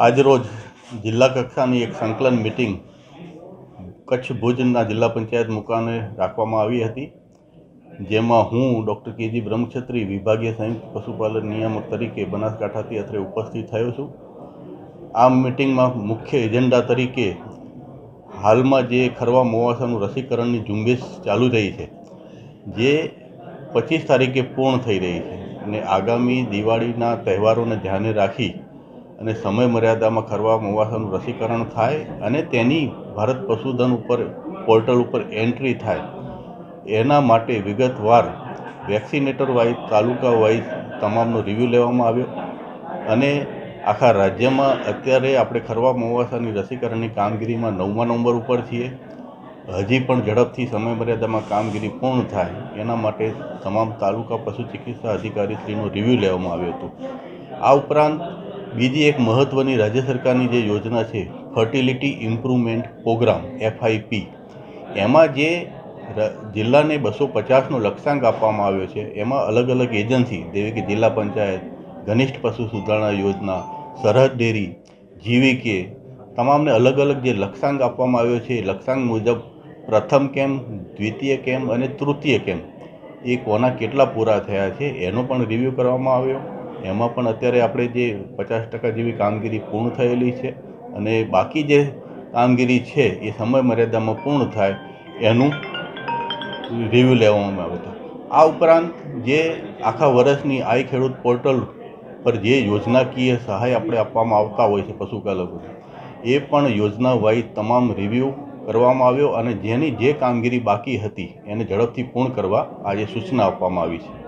આજરોજ જિલ્લા કક્ષાની એક સંકલન મીટિંગ કચ્છ ભુજના જિલ્લા પંચાયત મુકામે રાખવામાં આવી હતી, જેમાં હું ડૉક્ટર કે.જી. બ્રહ્મક્ષત્રી વિભાગીય સંયુક્ત પશુપાલન નિયામક તરીકે બનાસકાંઠાથી અત્રે ઉપસ્થિત થયો છું। આ મીટિંગમાં મુખ્ય એજન્ડા તરીકે હાલમાં જે ખરવા મોવાસાનું રસીકરણની ઝુંબેશ ચાલુ રહી છે, જે 25 તારીખે પૂર્ણ થઈ રહી છે અને આગામી દિવાળીના તહેવારોને ધ્યાને રાખી અને સમય મર્યાદામાં ખરવા મોવાસાનું રસીકરણ થાય અને તેની ભારત પશુધન ઉપર પોર્ટલ ઉપર એન્ટ્રી થાય, એના માટે વિગતવાર વેક્સિનેટર વાઇઝ તાલુકા વાઇઝ તમામનો રિવ્યૂ લેવામાં આવ્યો અને આખા રાજ્યમાં અત્યારે આપણે ખરવા મોવાસાની રસીકરણની કામગીરીમાં 9મા નંબર ઉપર છીએ। હજી પણ ઝડપથી સમય મર્યાદામાં કામગીરી પૂર્ણ થાય એના માટે તમામ તાલુકા પશુ ચિકિત્સા અધિકારીશ્રીનો રિવ્યૂ લેવામાં આવ્યો હતો। આ ઉપરાંત બીજી એક મહત્ત્વની રાજ્ય સરકારની જે યોજના છે ફર્ટિલિટી ઇમ્પ્રુવમેન્ટ પ્રોગ્રામ FIP, એમાં જે જિલ્લાને 250નો લક્ષ્યાંક આપવામાં આવ્યો છે, એમાં અલગ અલગ એજન્સી જેવી કે જિલ્લા પંચાયત, ઘનિષ્ઠ પશુ સુધારણા યોજના, સરહદ ડેરી, GVK તમામને અલગ અલગ જે લક્ષ્યાંક આપવામાં આવ્યો છે, લક્ષ્યાંક મુજબ પ્રથમ કેમ્પ, દ્વિતીય કેમ્પ અને તૃતીય કેમ્પ એ કોના કેટલા પૂરા થયા છે એનો પણ રિવ્યૂ કરવામાં આવ્યો। એમાં પણ અત્યારે આપણે જે 50% જેવી કામગીરી પૂર્ણ થયેલી છે અને બાકી જે કામગીરી છે એ સમય મર્યાદામાં પૂર્ણ થાય એનું રિવ્યૂ લેવામાં આવ્યો હતો। આ ઉપરાંત જે આખા વર્ષની આઈ ખેડૂત પોર્ટલ પર જે યોજનાકીય સહાય આપણે આપવામાં આવતા હોય છે પશુપાલકોને, એ પણ યોજના વાઇઝ તમામ રિવ્યૂ કરવામાં આવ્યો અને જેની જે કામગીરી બાકી હતી એને ઝડપથી પૂર્ણ કરવા આજે સૂચના આપવામાં આવી છે।